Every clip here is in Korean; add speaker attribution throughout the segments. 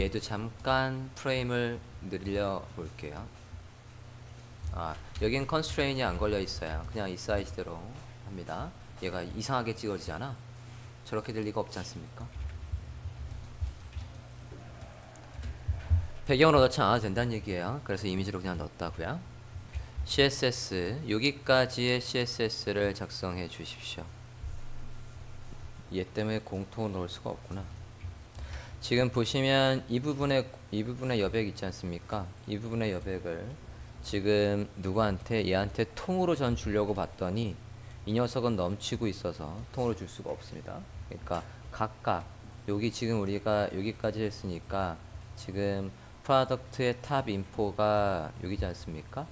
Speaker 1: 얘도 잠깐 프레임을 늘려 볼게요. 여긴 컨스트레인이 안 걸려 있어요. 그냥 이 사이즈대로 합니다. 얘가 이상하게 찍어지잖아. 저렇게 될 리가 없지 않습니까? 배경으로 넣지 않아도 된다는 얘기예요. 그래서 이미지로 그냥 넣었다고요. CSS 여기까지의 CSS를 작성해 주십시오. 얘 때문에 공통으로 넣을 수가 없구나. 지금 보시면 이 부분에 여백 있지 않습니까? 이 부분의 여백을 지금 누구한테 얘한테 통으로 전 주려고 봤더니 이 녀석은 넘치고 있어서 통으로 줄 수가 없습니다. 그러니까 각각 여기 지금 우리가 여기까지 했으니까 지금 프로덕트의 탑 인포가 여기지 않습니까?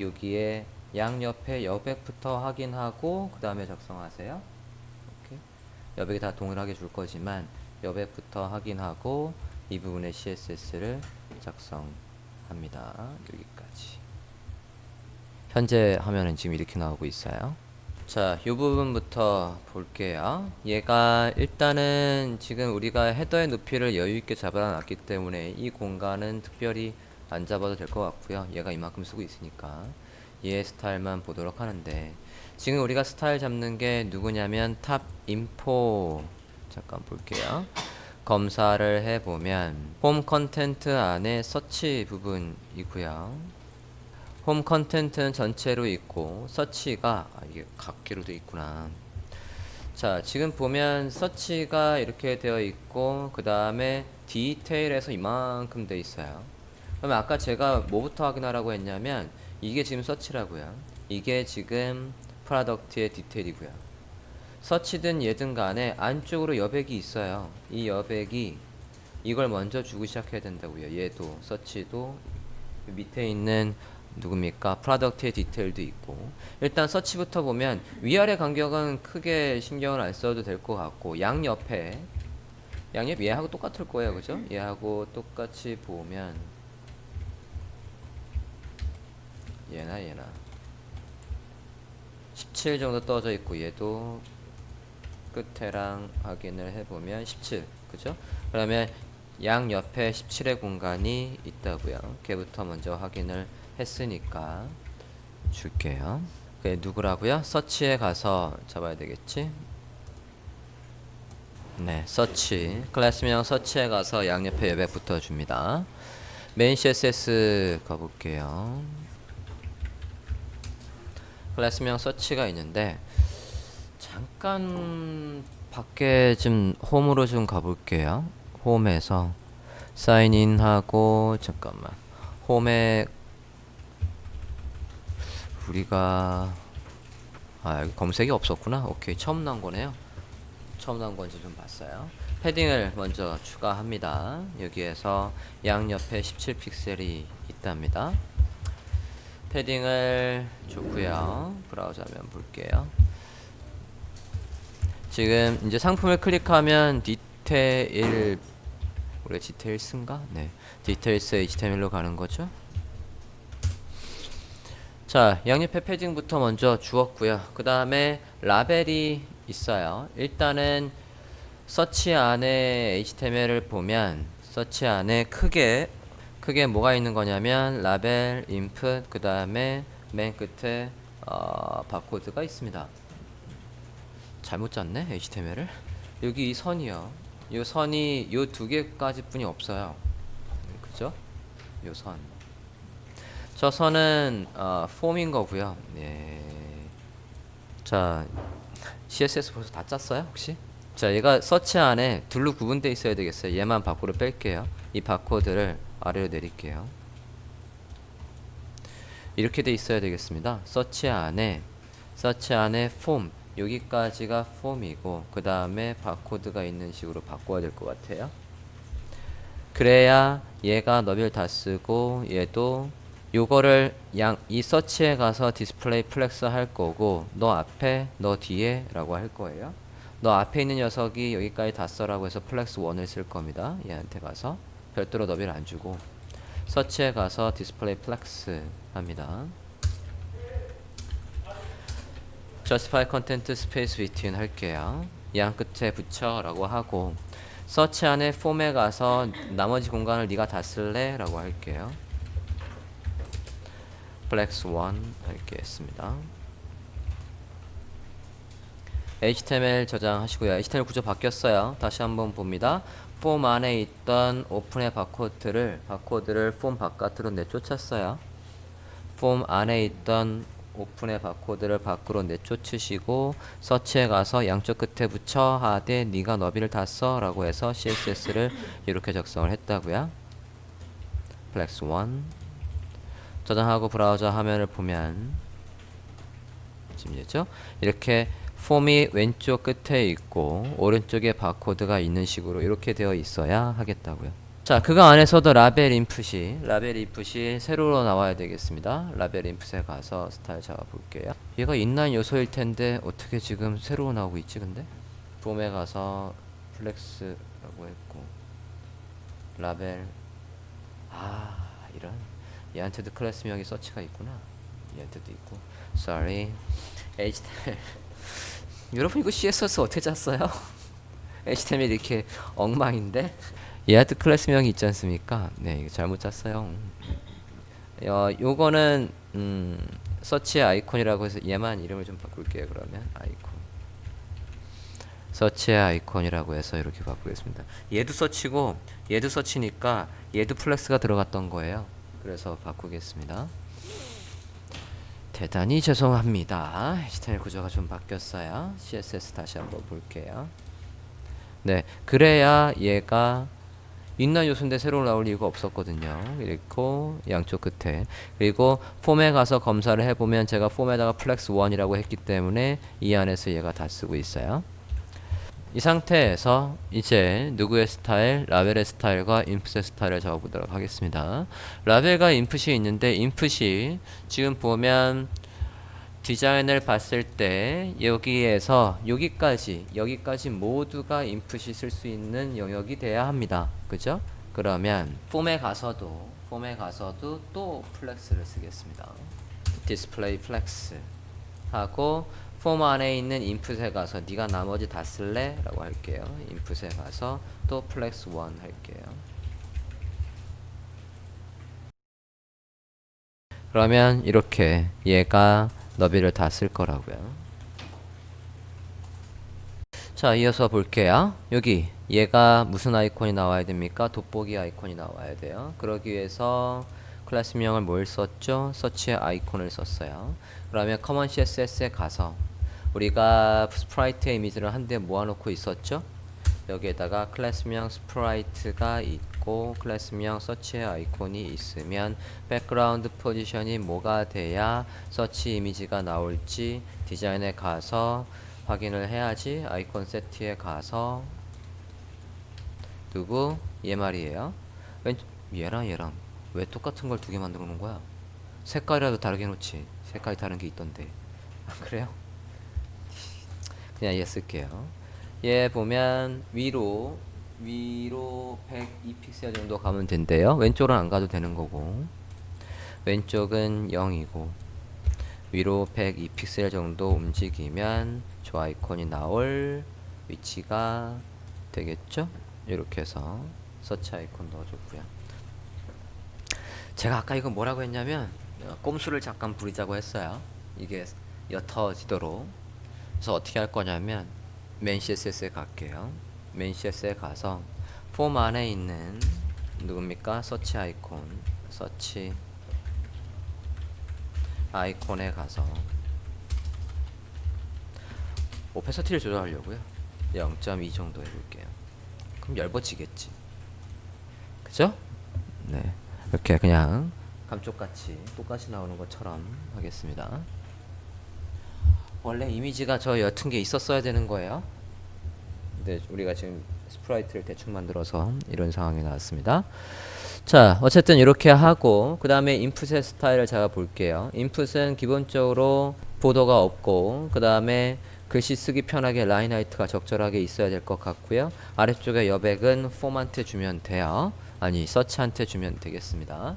Speaker 1: 여기에 양옆에 여백부터 확인하고 그 다음에 작성하세요. 오케이. 여백이 다 동일하게 줄 거지만 여백부터 확인하고 이 부분의 CSS를 작성합니다. 여기까지. 현재 화면은 지금 이렇게 나오고 있어요. 자, 이 부분부터 볼게요. 얘가 일단은 지금 우리가 헤더의 높이를 여유있게 잡아놨기 때문에 이 공간은 특별히 안 잡아도 될 것 같고요. 얘가 이만큼 쓰고 있으니까 얘 스타일만 보도록 하는데, 지금 우리가 스타일 잡는 게 누구냐면 탑 인포, 잠깐 볼게요. 검사를 해보면 홈 컨텐트 안에 서치 부분이고요. 홈 컨텐트는 전체로 있고 서치가 이게 각기로 되어 있구나. 자, 지금 보면 서치가 이렇게 되어 있고 그 다음에 디테일에서 이만큼 되어 있어요. 그러면 아까 제가 뭐부터 확인하라고 했냐면 이게 지금 서치라고요. 이게 지금 프로덕트의 디테일이고요. 서치든 얘든 간에 안쪽으로 여백이 있어요. 이 여백이 이걸 먼저 주고 시작해야 된다고요. 얘도 서치도 밑에 있는 누굽니까? 프로덕트의 디테일도 있고. 일단 서치부터 보면 위아래 간격은 크게 신경을 안 써도 될 것 같고, 양옆 얘하고 똑같을 거예요. 그죠? 얘하고 똑같이 보면 얘나 17 정도 떠져 있고, 얘도 끝에랑 확인을 해보면 17, 그죠? 그러면 양옆에 17의 공간이 있다고요. 걔부터 먼저 확인을 했으니까 줄게요. 그게 누구라고요? 서치에 가서 잡아야 되겠지? 네, 서치. 클래스명 서치에 가서 양옆에 여백부터 줍니다. 메인 CSS 가볼게요. 클래스명 서치가 있는데 잠깐 밖에 좀 홈으로 좀 가볼게요. 홈에서 사인인 하고, 잠깐만, 홈에 우리가 여기 검색이 없었구나. 오케이, 처음 나온 거네요. 처음 나온 건지 좀 봤어요. 패딩을 먼저 추가합니다. 여기에서 양옆에 17픽셀이 있답니다. 패딩을 줬고요. 브라우저 화면 볼게요. 지금 이제 상품을 클릭하면 디테일, 우리가 디테일스인가? 네, 디테일스 HTML로 가는 거죠. 자, 양옆에 패딩부터 먼저 주었고요. 그 다음에 라벨이 있어요. 일단은 서치 안에 HTML을 보면 서치 안에 크게 뭐가 있는 거냐면 라벨, 인풋, 그 다음에 맨 끝에 바코드가 있습니다. 잘못 짰네, HTML을. 여기 이 선이요. 이 선이 요 두 개까지 뿐이 없어요. 그죠? 요 선. 저 선은 폼인 거고요. 예. 자, CSS 벌써 다 짰어요, 혹시? 자, 얘가 서치 안에 둘로 구분되어 있어야 되겠어요. 얘만 밖으로 뺄게요. 이 바코드를 아래로 내릴게요. 이렇게 돼 있어야 되겠습니다. 서치 안에 폼, 여기까지가 폼이고 그 다음에 바코드가 있는 식으로 바꿔야 될 것 같아요. 그래야 얘가 너비를 다 쓰고 얘도 요거를 이 서치에 가서 디스플레이 플렉스 할 거고, 너 앞에 너 뒤에 라고 할 거예요. 너 앞에 있는 녀석이 여기까지 다 써라고 해서 플렉스 1을 쓸 겁니다. 얘한테 가서 별도로 너비를 안 주고 서치에 가서 디스플레이 플렉스 합니다. justify content space between 할게요. 양 끝에 붙여 라고 하고, 서치 안에 폼에 가서 나머지 공간을 네가 다 쓸래? 라고 할게요. flex 1 할게했습니다. HTML 저장하시고요. HTML 구조 바뀌었어요. 다시 한번 봅니다. 폼 안에 있던 오픈의 바코드를 폼 바깥으로 내쫓았어요. 폼 안에 있던 오픈의 바코드를 밖으로 내쫓으시고 서치에 가서 양쪽 끝에 붙여 하되 네가 너비를 다 써 라고 해서 CSS를 이렇게 작성을 했다고요. flex 1 저장하고 브라우저 화면을 보면 지금 됐죠? 이렇게 폼이 왼쪽 끝에 있고 오른쪽에 바코드가 있는 식으로 이렇게 되어 있어야 하겠다고요. 자, 그거 안에서도 라벨 인풋이 세로로 나와야 되겠습니다. 라벨 인풋에 가서 스타일 잡아 볼게요. 얘가 인라인 요소일 텐데 어떻게 지금 세로로 나오고 있지 근데? 폼에 가서 플렉스라고 했고 라벨 이런 얘한테도 클래스명이 서치가 있구나. 얘한테도 있고 sorry HTML 여러분 이거 CSS 어떻게 짰어요? HTML 이렇게 엉망인데 얘한테 클래스명이 있지 않습니까? 네, 이거 잘못 짰어요. 요거는 서치 아이콘이라고 해서 얘만 이름을 좀 바꿀게요. 그러면 아이콘 서치 아이콘이라고 해서 이렇게 바꾸겠습니다. 얘도 서치고 얘도 서치니까 얘도 플렉스가 들어갔던 거예요. 그래서 바꾸겠습니다. 대단히 죄송합니다. HTML 구조가 좀 바뀌었어요. CSS 다시 한번 볼게요. 네, 그래야 얘가 인라인 요소인데 새로 나올 이유가 없었거든요. 이렇고 양쪽 끝에 그리고 폼에 가서 검사를 해보면 제가 폼에다가 플렉스 1이라고 했기 때문에 이 안에서 얘가 다 쓰고 있어요. 이 상태에서 이제 누구의 스타일, 라벨의 스타일과 인풋의 스타일을 적어보도록 하겠습니다. 라벨과 인풋이 있는데 인풋이 지금 보면 디자인을 봤을 때 여기에서 여기까지 모두가 인풋이 쓸 수 있는 영역이 돼야 합니다. 그죠? 그러면 폼에 가서도 또 플렉스를 쓰겠습니다. 디스플레이 플렉스 하고 폼 안에 있는 인풋에 가서 네가 나머지 다 쓸래? 라고 할게요. 인풋에 가서 또 플렉스 1 할게요. 그러면 이렇게 얘가 너비를 다 쓸 거라고요. 자, 이어서 볼게요. 여기 얘가 무슨 아이콘이 나와야 됩니까? 돋보기 아이콘이 나와야 돼요. 그러기 위해서 클래스명을 뭘 썼죠? 서치 아이콘을 썼어요. 그러면 커먼 CSS에 가서 우리가 스프라이트 이미지를 한 대 모아놓고 있었죠? 여기에다가 클래스명 스프라이트가 있고 클래스명 서치 아이콘이 있으면 백그라운드 포지션이 뭐가 돼야 서치 이미지가 나올지 디자인에 가서 확인을 해야지. 아이콘 세트에 가서 누구? 얘 말이에요. 얘랑 왜 똑같은 걸 두 개 만들어 놓은 거야? 색깔이라도 다르게 놓지. 색깔이 다른 게 있던데. 그래요? 그냥 얘 쓸게요. 얘 보면 위로 102픽셀 정도 가면 된대요. 왼쪽은 안 가도 되는 거고 왼쪽은 0이고 위로 102픽셀 정도 움직이면 저 아이콘이 나올 위치가 되겠죠? 이렇게 해서 서치 아이콘 넣어줬고요. 제가 아까 이거 뭐라고 했냐면 꼼수를 잠깐 부리자고 했어요. 이게 옅어지도록. 그래서 어떻게 할 거냐면 메인 CSS에 갈게요. 메인 CSS에 가서 폼 안에 있는 누굽니까? 서치 아이콘에 가서 오페서티를 조절하려고요. 0.2 정도 해볼게요. 그럼 얇아지겠지. 그죠? 네, 이렇게 그냥 감쪽같이 똑같이 나오는 것처럼 하겠습니다. 원래 이미지가 저 옅은 게 있었어야 되는 거예요. 근데 우리가 지금 스프라이트를 대충 만들어서 이런 상황이 나왔습니다. 자, 어쨌든 이렇게 하고 그 다음에 인풋의 스타일을 제가 볼게요. 인풋은 기본적으로 보도가 없고 그 다음에 글씨 쓰기 편하게 라인 하이트가 적절하게 있어야 될 것 같고요. 아래쪽에 여백은 폼한테 주면 돼요. 아니, 서치한테 주면 되겠습니다.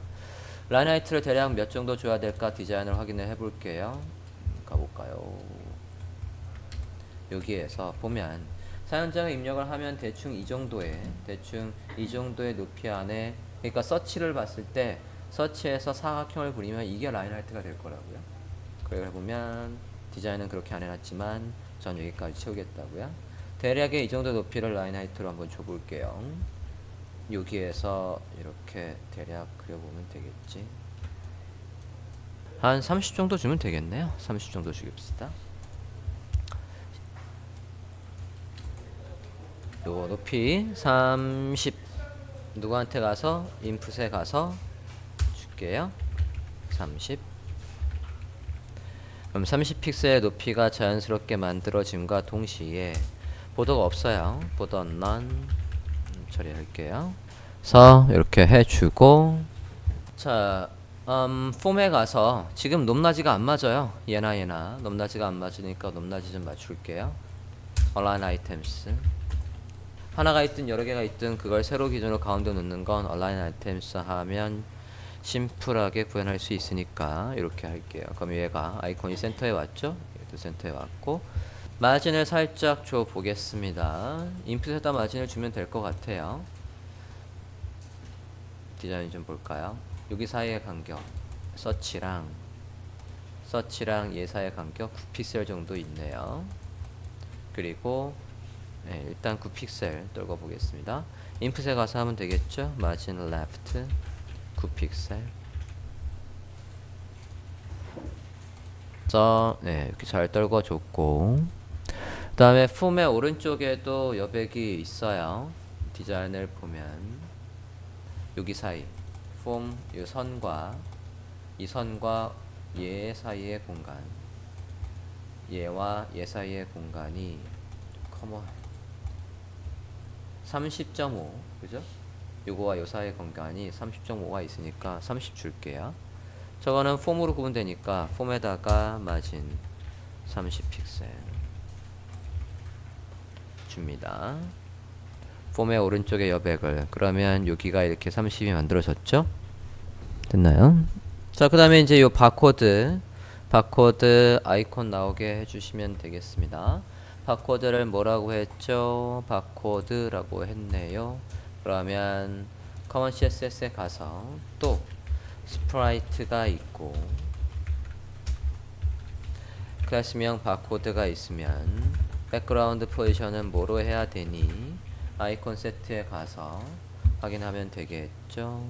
Speaker 1: 라인 하이트를 대략 몇 정도 줘야 될까 디자인을 확인을 해볼게요. 가볼까요? 여기에서 보면 사용자가 입력을 하면 대충 이 정도의 높이 안에, 그러니까 서치를 봤을 때 서치에서 사각형을 그리면 이게 라인 하이트가 될 거라고요. 그래 보면 디자인은 그렇게 안 해놨지만 전 여기까지 채우겠다고요. 대략의 이 정도 높이를 라인 하이트로 한번 줘볼게요. 여기에서 이렇게 대략 그려보면 되겠지. 한 30 정도 주면 되겠네요. 30 정도 주깁시다. 요 높이 30 누구한테 가서 인풋에 가서 줄게요. 30. 그럼 30픽셀의 높이가 자연스럽게 만들어짐과 동시에 보더가 없어요. 보더 none 처리할게요. 그래서 이렇게 해주고, 자 폼에 가서 지금 높낮이가 안 맞아요. 얘나 높낮이가 안 맞으니까 높낮이 좀 맞출게요. align items 하나가 있든 여러 개가 있든 그걸 세로 기준으로 가운데 놓는 건 align items 하면 심플하게 구현할 수 있으니까 이렇게 할게요. 그럼 얘가 아이콘이 센터에 왔죠? 얘도 센터에 왔고, 마진을 살짝 줘 보겠습니다. 인풋에다 마진을 주면 될 것 같아요. 디자인 좀 볼까요? 여기 사이의 간격, 서치랑 얘 사이의 간격 9픽셀 정도 있네요. 그리고 네, 일단 9픽셀 떨궈 보겠습니다. 인풋에 가서 하면 되겠죠? 마진 left 9픽셀. 네, 이렇게 잘 떨궈줬고, 그 다음에 폼의 오른쪽에도 여백이 있어요. 디자인을 보면 여기 사이 폼 이 선과 이 선과 얘 사이의 공간, 얘와 얘 사이의 공간이 커먼 30.5 그죠? 요거와 요 사이의 공간이 30.5가 있으니까 30 줄게요. 저거는 폼으로 구분되니까 폼에다가 마진 30픽셀 줍니다. 폼의 오른쪽에 여백을, 그러면 여기가 이렇게 30이 만들어졌죠? 됐나요? 자, 그 다음에 이제 요 바코드 아이콘 나오게 해주시면 되겠습니다. 바코드를 뭐라고 했죠? 바코드라고 했네요. 그러면 커먼 CSS에 가서 또 스프라이트가 있고 클래스명 바코드가 있으면 백그라운드 포지션은 뭐로 해야 되니? 아이콘 세트에 가서 확인하면 되겠죠.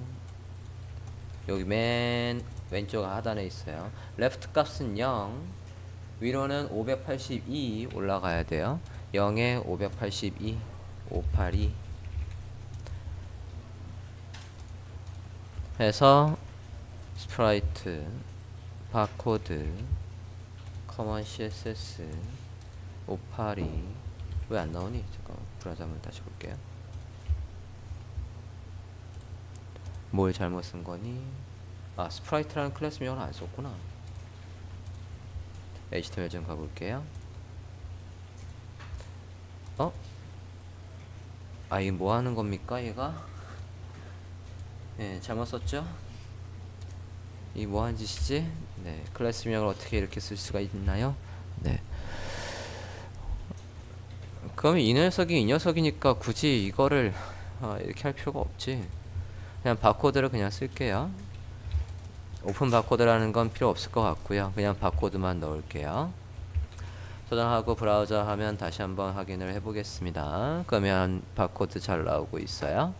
Speaker 1: 여기 맨 왼쪽 하단에 있어요. 레프트 값은 0, 위로는 582 올라가야 돼요. 0에 582, 582 해서 스프라이트, 바코드, 커먼 CSS, 582 왜 안 나오니? 잠깐만, 브라우저 한번 다시 볼게요. 뭘 잘못 쓴 거니? 아, 스프라이트라는 클래스 명을 안 썼구나. HTML 좀 가볼게요. 아, 이게 뭐 하는 겁니까, 얘가? 네, 잘못 썼죠? 이 뭐 하는 짓이지? 네, 클래스 명을 어떻게 이렇게 쓸 수가 있나요? 네. 그럼 이 녀석이니까 굳이 이거를 이렇게 할 필요가 없지. 그냥 바코드를 그냥 쓸게요. 오픈 바코드라는 건 필요 없을 것 같고요. 그냥 바코드만 넣을게요. 저장하고 브라우저 하면 다시 한번 확인을 해보겠습니다. 그러면 바코드 잘 나오고 있어요.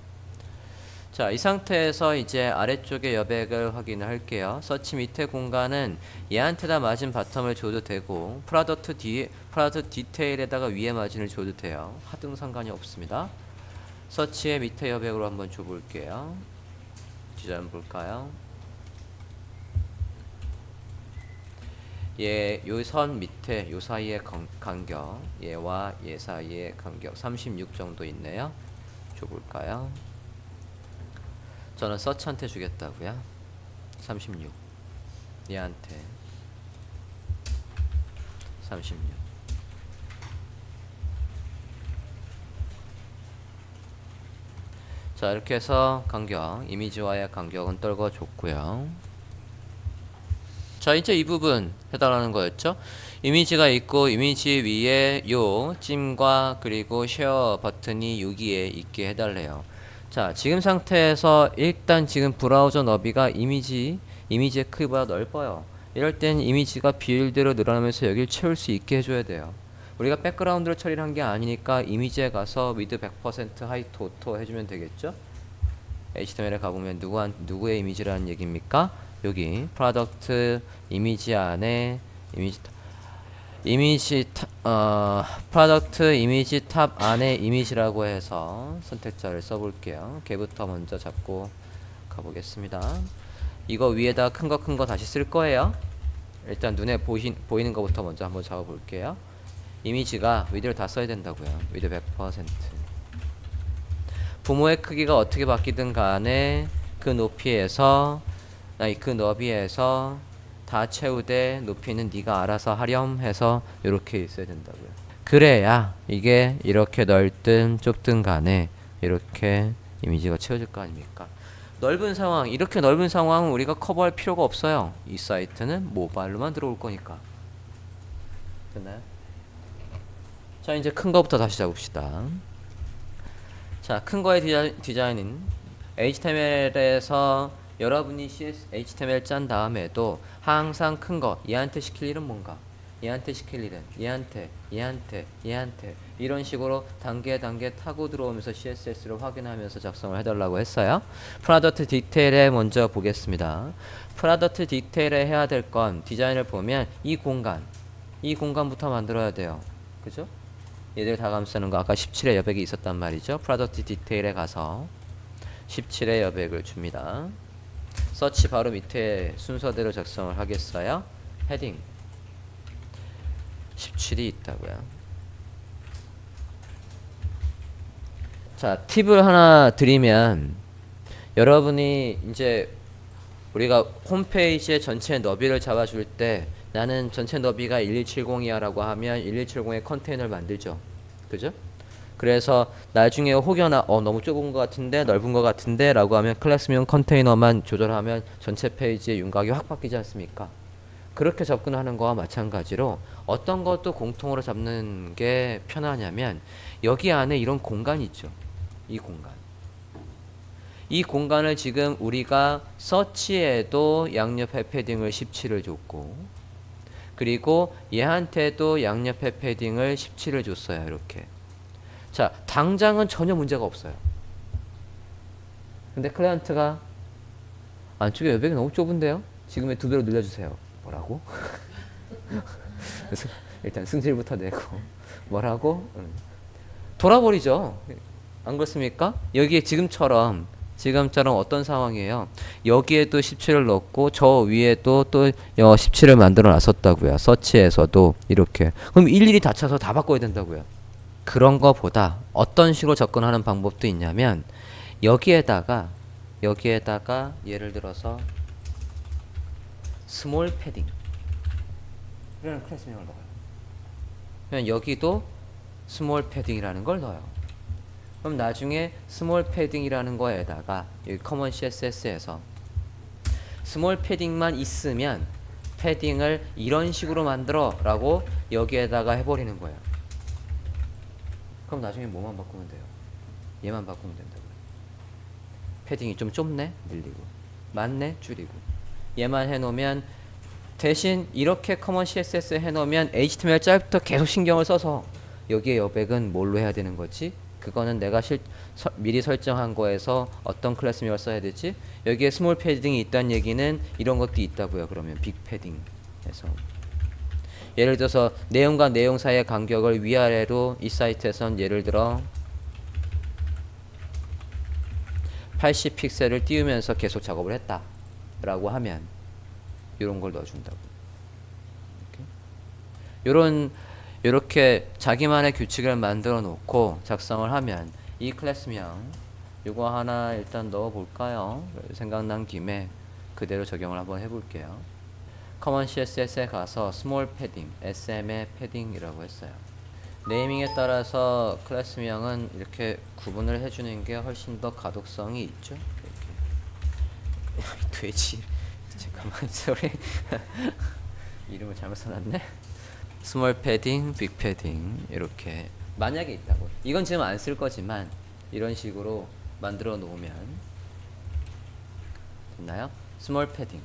Speaker 1: 자, 이 상태에서 이제 아래쪽에 여백을 확인을 할게요. 서치 밑에 공간은 얘한테다 마진 바텀을 줘도 되고, 프로덕트 디테일에다가 위에 마진을 줘도 돼요. 하등 상관이 없습니다. 서치의 밑에 여백으로 한번 줘볼게요. 디자인 볼까요? 얘, 요 선 밑에 요 사이의 간격, 얘와 얘 사이의 간격 36 정도 있네요. 줘볼까요? 저는 서치한테 주겠다고요. 36. 얘한테 36. 자, 이렇게 해서 간격, 이미지와의 간격은 떨궈줬고요. 자, 이제 이 부분 해달라는 거였죠. 이미지가 있고 이미지 위에 요 찜과 그리고 쉐어 버튼이 여기에 있게 해달래요. 자, 지금 상태에서 일단 지금 브라우저 너비가 이미지의 크기보다 넓어요. 이럴 땐 이미지가 비율대로 늘어나면서 여기를 채울 수 있게 해줘야 돼요. 우리가 백그라운드로 처리를 한 게 아니니까 이미지에 가서 위드 100% 하이트 오토 해주면 되겠죠. HTML에 가보면 누구의 이미지라는 얘기입니까? 여기 프로덕트 이미지 안에 프로덕트 이미지 탑 안에 이미지라고 해서 선택자를 써볼게요. 걔부터 먼저 잡고 가보겠습니다. 이거 위에다 큰 거 다시 쓸 거예요. 일단 눈에 보이는 거부터 먼저 한번 잡아볼게요. 이미지가 위드를 다 써야 된다고요. 위드 100%. 부모의 크기가 어떻게 바뀌든 간에 그 높이에서 그 너비에서 다 채우되 높이는 네가 알아서 하렴 해서 이렇게 있어야 된다고요. 그래야 이게 이렇게 넓든 좁든 간에 이렇게 이미지가 채워질 거 아닙니까? 넓은 상황, 이렇게 넓은 상황은 우리가 커버할 필요가 없어요. 이 사이트는 모바일로만 들어올 거니까. 됐나요? 자, 이제 큰 거부터 다시 잡읍시다. 자, 큰 거의 디자인은 HTML에서 여러분이 HTML 짠 다음에도 항상 큰 거, 얘한테 시킬 일은 뭔가? 얘한테 시킬 일은 얘한테 이런 식으로 단계 타고 들어오면서 CSS를 확인하면서 작성을 해달라고 했어요. 프로덕트 디테일에 먼저 보겠습니다. 프로덕트 디테일에 해야 될 건 디자인을 보면 이 공간부터 만들어야 돼요. 그죠? 얘들 다 감싸는 거 아까 17의 여백이 있었단 말이죠. 프로덕트 디테일에 가서 17의 여백을 줍니다. 서치 바로 밑에 순서대로 작성을 하겠어요. 헤딩 17이 있다고요. 자, 팁을 하나 드리면 여러분이 이제 우리가 홈페이지의 전체 너비를 잡아줄 때 나는 전체 너비가 1170이야 라고 하면 1170의 컨테이너를 만들죠. 그죠? 그래서 나중에 혹여나 너무 좁은 것 같은데 넓은 것 같은데 라고 하면 클래스명 컨테이너만 조절하면 전체 페이지의 윤곽이 확 바뀌지 않습니까? 그렇게 접근하는 거와 마찬가지로 어떤 것도 공통으로 잡는 게 편하냐면 여기 안에 이런 공간이 있죠. 이 공간을 지금 우리가 서치에도 양옆에 패딩을 17을 줬고 그리고 얘한테도 양옆에 패딩을 17을 줬어요. 이렇게. 자, 당장은 전혀 문제가 없어요. 근데 클라이언트가 안쪽에 여백이 너무 좁은데요? 지금의 2배로 늘려주세요. 뭐라고? 그래서 일단 승질부터 내고 뭐라고? 돌아버리죠. 안 그렇습니까? 여기에 지금처럼 어떤 상황이에요? 여기에도 17을 넣고 저 위에도 또 17을 만들어 놨었다고요. 서치에서도 이렇게. 그럼 일일이 다 차서 다 바꿔야 된다고요. 그런 거보다 어떤 식으로 접근하는 방법도 있냐면 여기에다가 예를 들어서 스몰 패딩 이라는 클래스명을 넣어요. 그냥 여기도 스몰 패딩이라는 걸 넣어요. 그럼 나중에 스몰 패딩이라는 거에다가 여기 커먼 CSS에서 스몰 패딩만 있으면 패딩을 이런 식으로 만들어 라고 여기에다가 해버리는 거예요. 그럼 나중에 뭐만 바꾸면 돼요? 얘만 바꾸면 된다고요. 패딩이 좀 좁네? 늘리고 많네? 줄이고 얘만 해놓으면 대신 이렇게 커먼 CSS 해놓으면 HTML 짤부터 계속 신경을 써서 여기에 여백은 뭘로 해야 되는 거지? 그거는 내가 미리 설정한 거에서 어떤 클래스명을 써야 되지? 여기에 스몰 패딩이 있다는 얘기는 이런 것도 있다고요. 그러면 빅 패딩에서 예를 들어서 내용과 내용 사이의 간격을 위아래로 이 사이트에선 예를 들어 80픽셀을 띄우면서 계속 작업을 했다 라고 하면 이런 걸 넣어준다고. 이렇게 자기만의 규칙을 만들어 놓고 작성을 하면 이 클래스명 이거 하나 일단 넣어 볼까요? 생각난 김에 그대로 적용을 한번 해볼게요. 커먼 CSS에 가서 스몰 패딩, SM의 패딩이라고 했어요. 네이밍에 따라서 클래스명은 이렇게 구분을 해주는 게 훨씬 더 가독성이 있죠. 이렇게. 돼지 잠깐만 소리 이름을 잘못 써놨네. 스몰 패딩, 빅 패딩 이렇게 만약에 있다고. 이건 지금 안 쓸 거지만 이런 식으로 만들어 놓으면 됐나요? 스몰 패딩.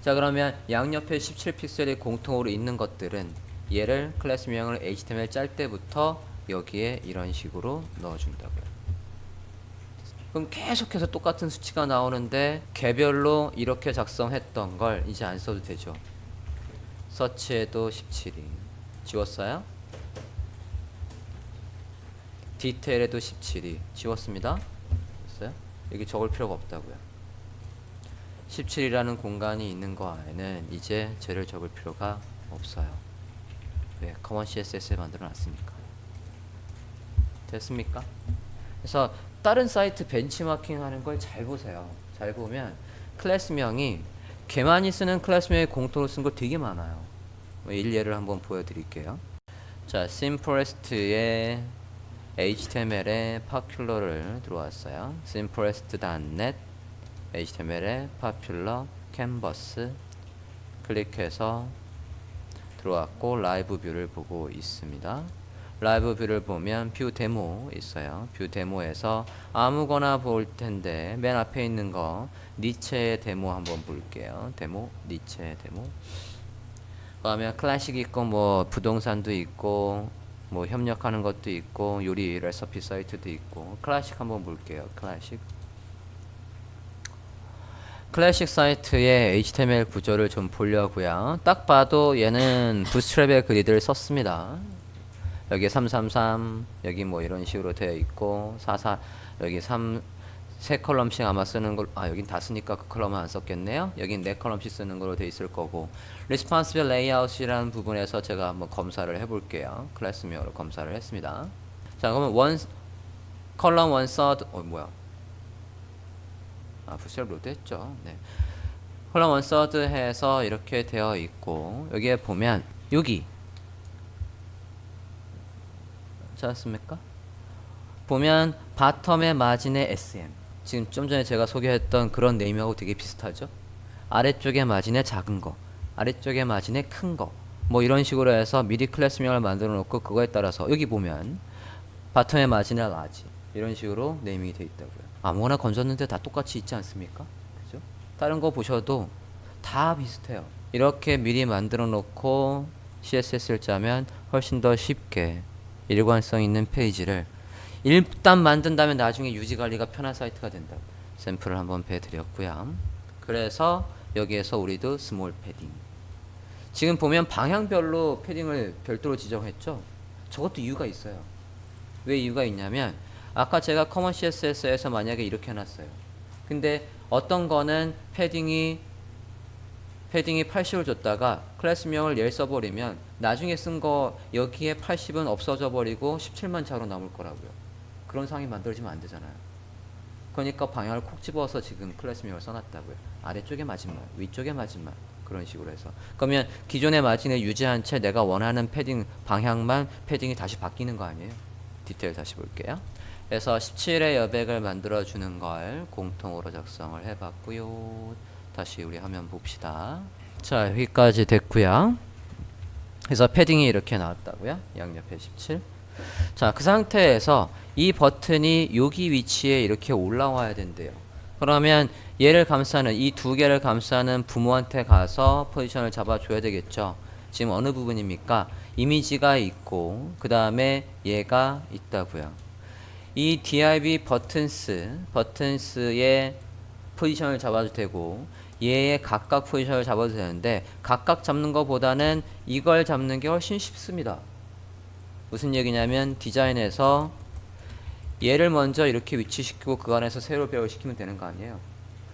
Speaker 1: 자 그러면 양옆에 17픽셀이 공통으로 있는 것들은 얘를 클래스 명을 HTML 짤 때부터 여기에 이런 식으로 넣어준다고요. 그럼 계속해서 똑같은 수치가 나오는데 개별로 이렇게 작성했던 걸 이제 안 써도 되죠. 서치에도 17이 지웠어요? 디테일에도 17이 지웠습니다. 됐어요? 여기 적을 필요가 없다고요. 17이라는 공간이 있는 거 안에는 이제 쟤를 적을 필요가 없어요. 왜? 커먼 CSS에 만들어 놨으니까. 됐습니까? 그래서 다른 사이트 벤치마킹 하는 걸 잘 보세요. 잘 보면 클래스명이 걔만이 쓰는 클래스명이 공통으로 쓴 거 되게 많아요. 일례를 한번 보여드릴게요. 자, simplest의 HTML에 popular를 들어왔어요. simplest.net HTML에 popular canvas 클릭해서 들어왔고 라이브 뷰를 보고 있습니다. 라이브 뷰를 보면 뷰 데모 있어요. 뷰 데모에서 아무거나 볼 텐데 맨 앞에 있는 거 니체의 데모 한번 볼게요. 데모, 니체의 데모. 그러면 클래식 있고 뭐 부동산도 있고 뭐 협력하는 것도 있고 요리 레시피 사이트도 있고 클래식 한번 볼게요. 클래식 사이트의 HTML 구조를 좀 보려고요. 딱 봐도 얘는 부스트랩의 그리드를 썼습니다. 여기 333 여기 뭐 이런 식으로 되어 있고 44 여기 3 컬럼씩 아마 쓰는 걸 여긴 다 쓰니까 그 컬럼은 안 썼겠네요. 여긴 4컬럼씩 쓰는 걸로 되어 있을 거고 responsive layout이라는 부분에서 제가 한번 검사를 해볼게요. 클래스명으로 검사를 했습니다. 자 그러면 원 컬럼 원 서드 뭐야 부스트랩 로드 했죠. 네. 컬럼 원 서드 해서 이렇게 되어 있고 여기에 보면 여기 찾았습니까? 보면 바텀의 마진의 SM 지금 좀 전에 제가 소개했던 그런 네임하고 되게 비슷하죠? 아래쪽에 마진의 작은 거 아래쪽에 마진의 큰 거 뭐 이런 식으로 해서 미리 클래스명을 만들어 놓고 그거에 따라서 여기 보면 바텀의 마진의 라지 이런 식으로 네이밍이 되어 있다고요. 아무거나 건졌는데 다 똑같이 있지 않습니까? 그죠? 다른 거 보셔도 다 비슷해요. 이렇게 미리 만들어 놓고 CSS를 짜면 훨씬 더 쉽게 일관성 있는 페이지를 일단 만든 다음에 나중에 유지관리가 편한 사이트가 된다. 샘플을 한번 배드렸고요. 그래서 여기에서 우리도 스몰 패딩. 지금 보면 방향별로 패딩을 별도로 지정했죠. 저것도 이유가 있어요. 왜 이유가 있냐면 아까 제가 커먼 CSS에서 만약에 이렇게 해놨어요. 근데 어떤 거는 패딩이 80을 줬다가 클래스명을 얘를 써버리면 나중에 쓴 거 여기에 80은 없어져 버리고 17만 자로 남을 거라고요. 그런 상황이 만들어지면 안 되잖아요. 그러니까 방향을 콕 집어서 지금 클래스명을 써놨다고요. 아래쪽에 마지막, 위쪽에 마지막 그런 식으로 해서 그러면 기존의 마진을 유지한 채 내가 원하는 패딩 방향만 패딩이 다시 바뀌는 거 아니에요? 디테일 다시 볼게요. 그래서 17의 여백을 만들어주는 걸 공통으로 작성을 해봤고요. 다시 우리 화면 봅시다. 자 여기까지 됐고요. 그래서 패딩이 이렇게 나왔다고요. 양옆에 17. 자 그 상태에서 이 버튼이 여기 위치에 이렇게 올라와야 된대요. 그러면 얘를 감싸는 이 두 개를 감싸는 부모한테 가서 포지션을 잡아줘야 되겠죠. 지금 어느 부분입니까? 이미지가 있고 그 다음에 얘가 있다고요. 이 div 버튼스의 포지션을 잡아도 되고 얘의 각각 포지션을 잡아도 되는데 각각 잡는 것보다는 이걸 잡는 게 훨씬 쉽습니다. 무슨 얘기냐면 디자인에서 얘를 먼저 이렇게 위치시키고 그 안에서 새로 배열 시키면 되는 거 아니에요.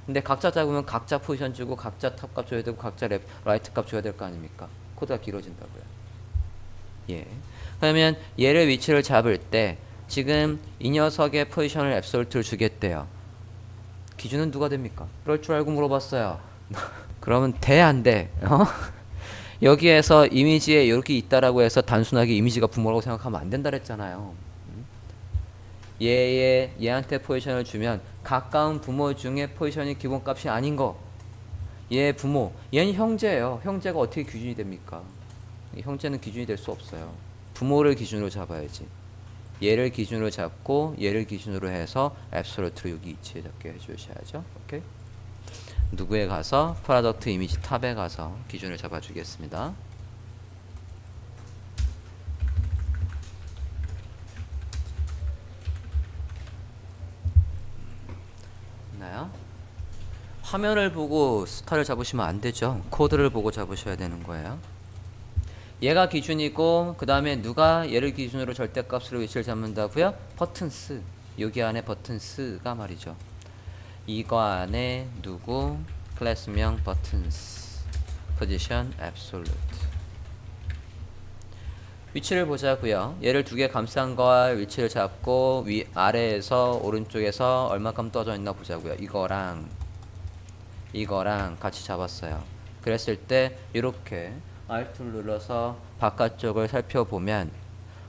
Speaker 1: 근데 각자 잡으면 각자 포지션 주고 각자 탑 값 줘야 되고 각자 라이트 값 줘야 될 거 아닙니까? 코드가 길어진다고요. 예. 그러면 얘를 위치를 잡을 때 지금 이 녀석의 포지션을 앱솔트를 주겠대요. 기준은 누가 됩니까? 그럴 줄 알고 물어봤어요. 그러면 돼, 안 돼? 여기에서 이미지에 이렇게 있다라고 해서 단순하게 이미지가 부모라고 생각하면 안 된다 그랬잖아요. 얘한테 포지션을 주면 가까운 부모 중에 포지션이 기본값이 아닌 거 얘 부모, 얘는 형제예요. 형제가 어떻게 기준이 됩니까? 형제는 기준이 될 수 없어요. 부모를 기준으로 잡아야지. 얘를 기준으로 잡고 얘를 기준으로 해서 앱솔루트로 여기 이치에 잡게 해주셔야죠. 오케이? 누구에 가서 프로덕트 이미지 탑에 가서 기준을 잡아주겠습니다. 나요? 화면을 보고 스타를 잡으시면 안 되죠. 코드를 보고 잡으셔야 되는 거예요. 얘가 기준이고 그 다음에 누가 얘를 기준으로 절대값으로 위치를 잡는다고요? 버튼스. 여기 안에 버튼스가 말이죠. 이거 안에 누구 클래스명 버튼스 포지션 앱솔루트 위치를 보자고요. 얘를 두 개 감싼 거와 위치를 잡고 위 아래에서 오른쪽에서 얼마큼 떠져 있나 보자고요. 이거랑 같이 잡았어요. 그랬을 때 이렇게 Alt를 눌러서 바깥쪽을 살펴보면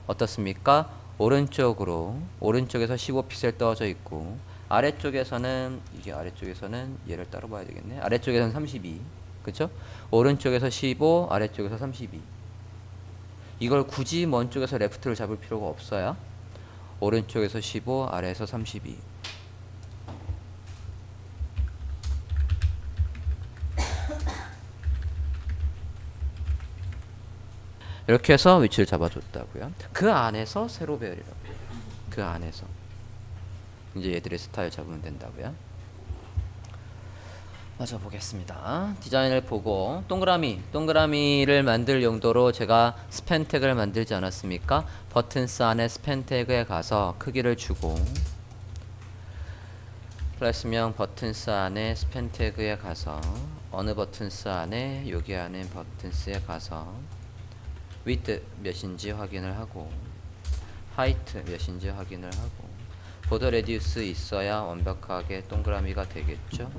Speaker 1: 어떻습니까? 오른쪽에서 15픽셀 떠져 있고 아래쪽에서는 얘를 따로 봐야 되겠네. 아래쪽에서는 32. 그쵸? 오른쪽에서 15, 아래쪽에서 32. 이걸 굳이 먼 쪽에서 레프트를 잡을 필요가 없어요. 오른쪽에서 15, 아래에서 32. 이렇게 해서 위치를 잡아줬다고요. 그 안에서 세로 배열이라고 해요. 그 안에서 이제 얘들의 스타일 잡으면 된다고요. 맞아 보겠습니다. 디자인을 보고 동그라미를 만들 용도로 제가 스팬 태그를 만들지 않았습니까? 버튼스 안에 스팬 태그에 가서 크기를 주고 클래스명 버튼스 안에 스팬 태그에 가서 어느 버튼스 안에 여기 안에 버튼스에 가서 width 몇인지 확인을 하고 height 몇인지 확인을 하고 보더 레디우스 있어야 완벽하게 동그라미가 되겠죠.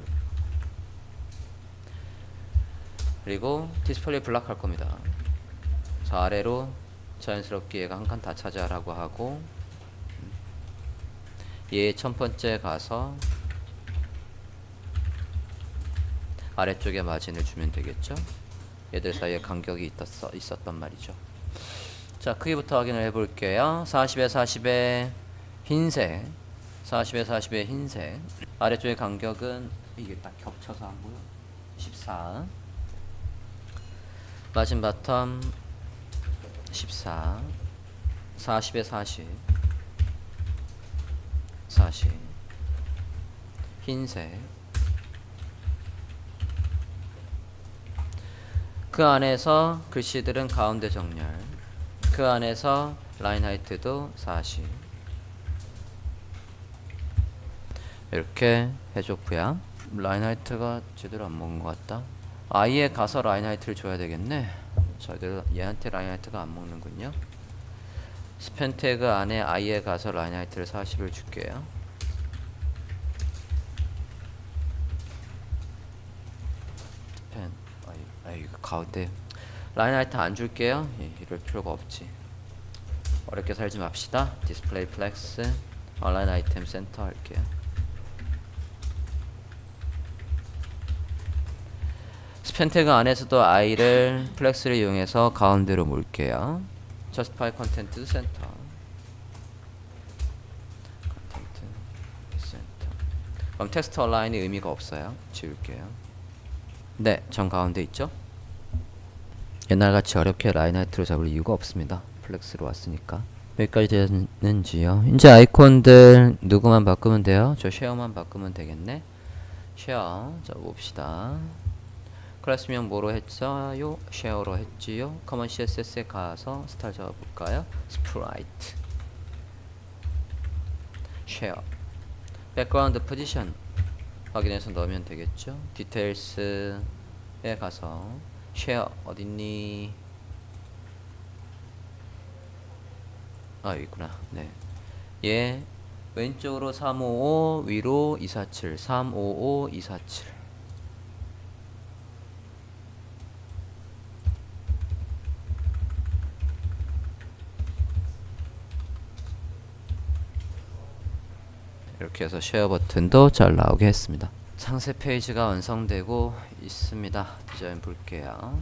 Speaker 1: 그리고 디스플레이 블락 할 겁니다. 저 아래로 자연스럽게 얘가 한 칸 다 차지하라고 하고 얘 첫 번째 가서 아래쪽에 마진을 주면 되겠죠. 얘들 사이에 간격이 있었단 말이죠. 자, 크기부터 확인을 해볼게요. 40에 40에 흰색 40에 40에 흰색 아래쪽의 간격은 이게 딱 겹쳐서 하고요. 14 마진 바텀 14 40에 40 흰색 그 안에서 글씨들은 가운데 정렬 그 안에서 라인 하이트도 40 이렇게 해줬고요. 라인 하이트가 제대로 안 먹은 것 같다. 아이에 가서 라인 하이트를 줘야 되겠네. 저희들 얘한테 라인 하이트가 안 먹는군요. 스팬 태그 안에 아이에 가서 라인 하이트를 40을 줄게요. 스팬 이거 가운데 라인 하이트 안 줄게요. 이럴 필요가 없지. 어렵게 살지 맙시다. 디스플레이 플렉스 얼라인 아이템 센터 할게요. 스팬 태그 안에서도 i를 플렉스를 이용해서 가운데로 몰게요. justify content center 그럼 텍스트 얼라인이 의미가 없어요. 지울게요. 네, 정 가운데 있죠? 옛날같이 어렵게 라인 하이트로 잡을 이유가 없습니다. 플렉스로 왔으니까. 여기까지 되는지요? 이제 아이콘들 누구만 바꾸면 돼요? 저 쉐어만 바꾸면 되겠네. 쉐어 자 봅시다. 클래스명 뭐로 했어요? 쉐어로 했지요. 커먼 CSS에 가서 스타일 잡아볼까요? 스프라이트 쉐어 백그라운드 포지션 확인해서 넣으면 되겠죠. 디테일스에 가서 쉐어 어딨니? 여기 있구나. 네. 얘 왼쪽으로 355 위로 247 355 247 이렇게 해서 쉐어 버튼도 잘 나오게 했습니다. 상세 페이지가 완성되고 있습니다. 디자인 볼게요.